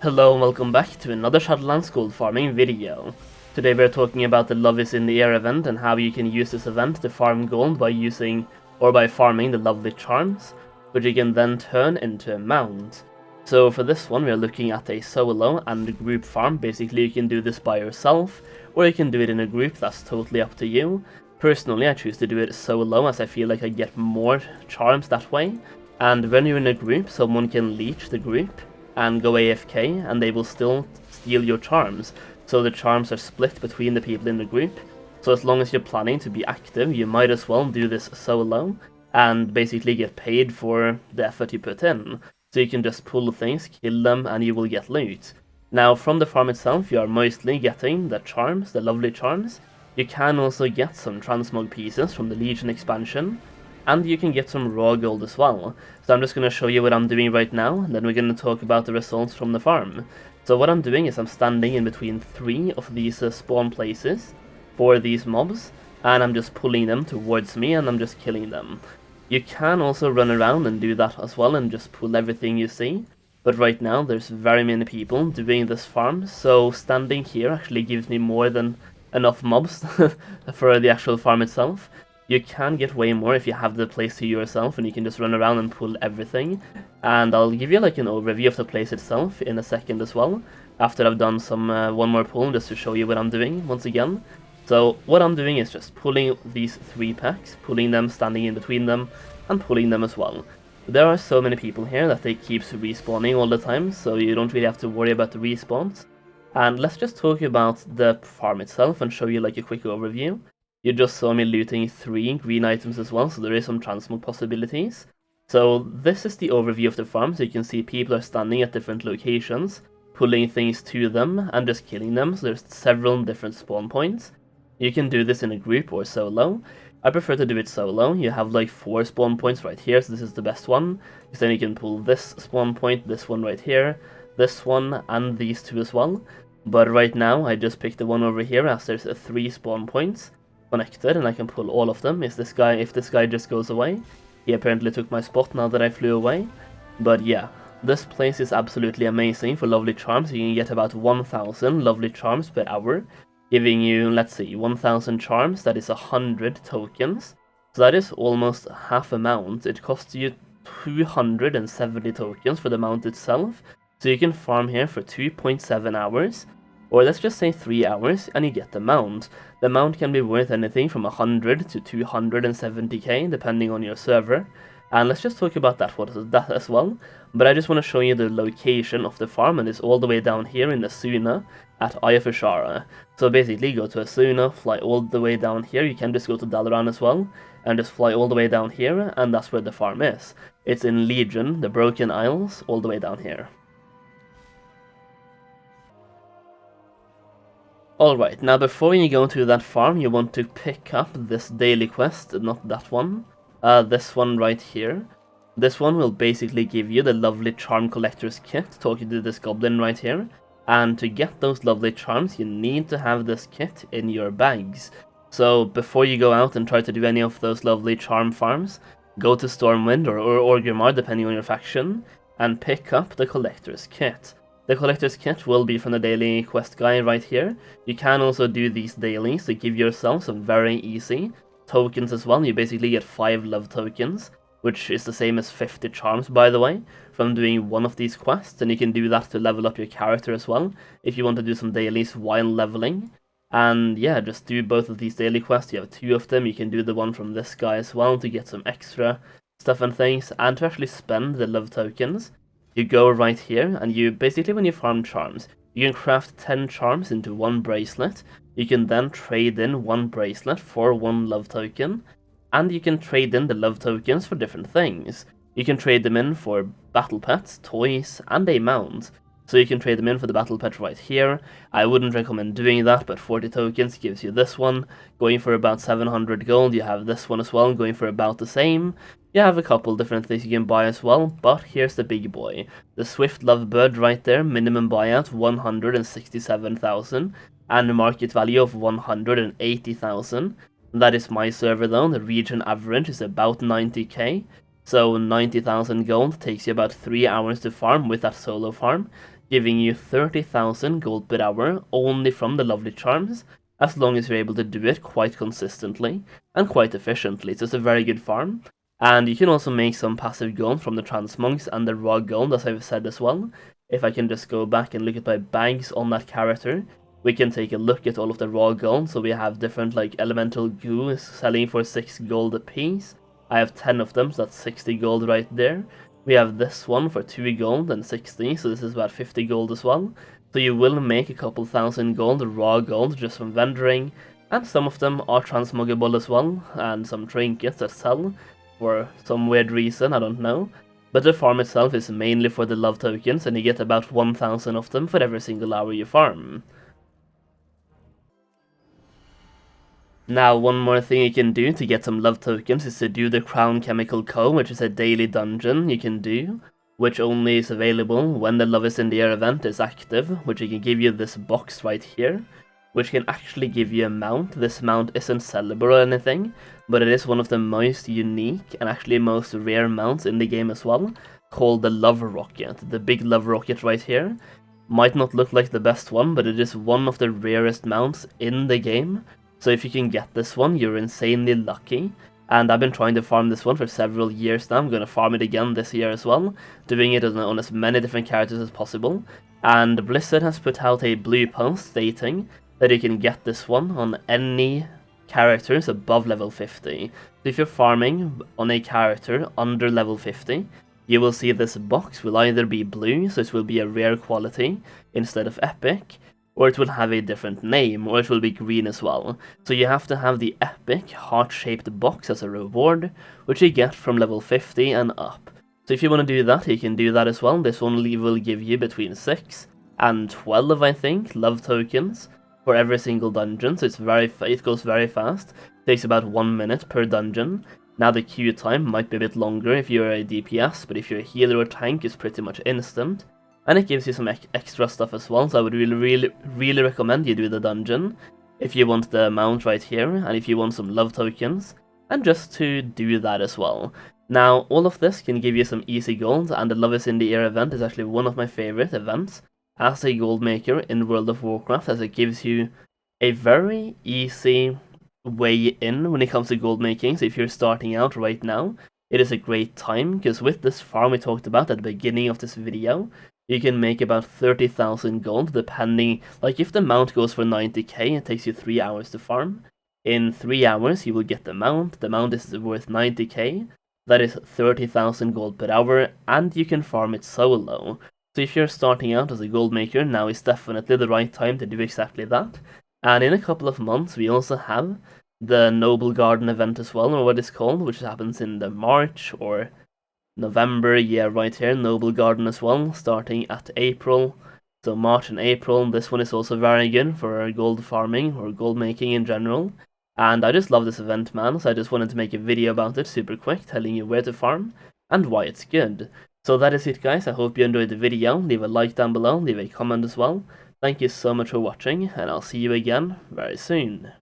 Hello and welcome back to another Shadowlands Goldfarming video. Today we're talking about the Love is in the Air event and how you can use this event to farm gold by farming the lovely charms, which you can then turn into a mount. So for this one we're looking at a solo and group farm. Basically you can do this by yourself or you can do it in a group, that's totally up to you. Personally I choose to do it solo as I feel like I get more charms that way, and when you're in a group someone can leech the group and go AFK, and they will still steal your charms. So the charms are split between the people in the group. So as long as you're planning to be active, you might as well do this solo, and basically get paid for the effort you put in. So you can just pull things, kill them, and you will get loot. Now from the farm itself, you are mostly getting the charms, the lovely charms. You can also get some transmog pieces from the Legion expansion, and you can get some raw gold as well. So I'm just going to show you what I'm doing right now, and then we're going to talk about the results from the farm. So what I'm doing is I'm standing in between 3 of these spawn places for these mobs, and I'm just pulling them towards me and I'm just killing them. You can also run around and do that as well and just pull everything you see, but right now there's very many people doing this farm, so standing here actually gives me more than enough mobs for the actual farm itself. You can get way more if you have the place to yourself and you can just run around and pull everything. And I'll give you like an overview of the place itself in a second as well, after I've done some one more pull just to show you what I'm doing once again. So what I'm doing is just pulling these 3 packs, pulling them, standing in between them, and pulling them as well. There are so many people here that they keep respawning all the time, so you don't really have to worry about the respawns. And let's just talk about the farm itself and show you like a quick overview. You just saw me looting 3 green items as well, so there is some transmog possibilities. So this is the overview of the farm, so you can see people are standing at different locations, pulling things to them and just killing them, so there's several different spawn points. You can do this in a group or solo. I prefer to do it solo. You have like 4 spawn points right here, so this is the best one, because then you can pull this spawn point, this one right here, this one, and these 2 as well. But right now I just picked the one over here as there's 3 spawn points connected and I can pull all of them. If this guy just goes away, he apparently took my spot now that I flew away. But yeah, this place is absolutely amazing for lovely charms. You can get about 1000 lovely charms per hour, giving you, let's see, 1000 charms, that is 100 tokens. So that is almost half a mount. It costs you 270 tokens for the mount itself, so you can farm here for 2.7 hours, or let's just say 3 hours, and you get the mount. The mount can be worth anything from 100 to 270k, depending on your server. And let's just talk about that as well. But I just want to show you the location of the farm, and it's all the way down here in Asuna at Ayafashara. So basically go to Asuna, fly all the way down here. You can just go to Dalaran as well, and just fly all the way down here, and that's where the farm is. It's in Legion, the Broken Isles, all the way down here. Alright, now before you go to that farm, you want to pick up this daily quest, not that one. This one right here. This one will basically give you the lovely charm collector's kit, talking to this goblin right here. And to get those lovely charms, you need to have this kit in your bags. So before you go out and try to do any of those lovely charm farms, go to Stormwind or Orgrimmar, depending on your faction, and pick up the collector's kit. The collector's kit will be from the daily quest guy right here. You can also do these dailies to give yourself some very easy tokens as well. You basically get 5 love tokens, which is the same as 50 charms, by the way, from doing one of these quests, and you can do that to level up your character as well, if you want to do some dailies while leveling. And yeah, just do both of these daily quests. You have 2 of them. You can do the one from this guy as well to get some extra stuff and things, and to actually spend the love tokens. You go right here, and you basically, when you farm charms, you can craft 10 charms into 1 bracelet. You can then trade in 1 bracelet for 1 love token, and you can trade in the love tokens for different things. You can trade them in for battle pets, toys, and a mount. So you can trade them in for the battle pet right here. I wouldn't recommend doing that, but 40 tokens gives you this one, going for about 700 gold. You have this one as well, going for about the same. You have a couple different things you can buy as well, but here's the big boy. The Swift Lovebird right there, minimum buyout 167,000, and a market value of 180,000. That is my server though, the region average is about 90k. So 90,000 gold takes you about 3 hours to farm with that solo farm, giving you 30,000 gold per hour only from the lovely charms, as long as you're able to do it quite consistently and quite efficiently. So it's a very good farm. And you can also make some passive gold from the transmogs and the raw gold, as I've said as well. If I can just go back and look at my bags on that character, we can take a look at all of the raw gold. So we have different like elemental goo is selling for 6 gold a piece. I have 10 of them, so that's 60 gold right there. We have this one for 2 gold and 60, so this is about 50 gold as well. So you will make a couple thousand gold, raw gold, just from vendoring, and some of them are transmuggable as well, and some trinkets that sell for some weird reason, I don't know. But the farm itself is mainly for the love tokens, and you get about 1000 of them for every single hour you farm. Now, one more thing you can do to get some love tokens is to do the Crown Chemical Co, which is a daily dungeon you can do, which only is available when the Love is in the Air event is active, which can give you this box right here, which can actually give you a mount. This mount isn't sellable or anything, but it is one of the most unique and actually most rare mounts in the game as well, called the Love Rocket. The big Love Rocket right here might not look like the best one, but it is one of the rarest mounts in the game. So if you can get this one, you're insanely lucky. And I've been trying to farm this one for several years now. I'm going to farm it again this year as well, doing it on as many different characters as possible. And Blizzard has put out a blue post stating that you can get this one on any characters above level 50. So if you're farming on a character under level 50, you will see this box will either be blue, so it will be a rare quality instead of epic, or it will have a different name, or it will be green as well. So you have to have the epic heart-shaped box as a reward, which you get from level 50 and up. So if you want to do that, you can do that as well. This one will give you between 6 and 12, I think, love tokens for every single dungeon. So it goes very fast. It takes about 1 minute per dungeon. Now the queue time might be a bit longer if you're a DPS, but if you're a healer or tank, it's pretty much instant. And it gives you some extra stuff as well, so I would really recommend you do the dungeon if you want the mount right here, and if you want some love tokens, and just to do that as well. Now, all of this can give you some easy gold, and the Love is in the Air event is actually one of my favorite events as a gold maker in World of Warcraft, as it gives you a very easy way in when it comes to gold making. So if you're starting out right now, it is a great time, because with this farm we talked about at the beginning of this video, you can make about 30,000 gold, depending, like if the mount goes for 90k, it takes you 3 hours to farm. In 3 hours, you will get the mount is worth 90k, that is 30,000 gold per hour, and you can farm it solo. So if you're starting out as a gold maker, now is definitely the right time to do exactly that. And in a couple of months, we also have the Noble Garden event as well, or what it's called, which happens in the March or November, yeah, right here, Noble Garden as well, starting at April. So March and April, this one is also very good for gold farming or gold making in general. And I just love this event, man, so I just wanted to make a video about it super quick, telling you where to farm and why it's good. So that is it, guys. I hope you enjoyed the video. Leave a like down below, leave a comment as well. Thank you so much for watching, and I'll see you again very soon.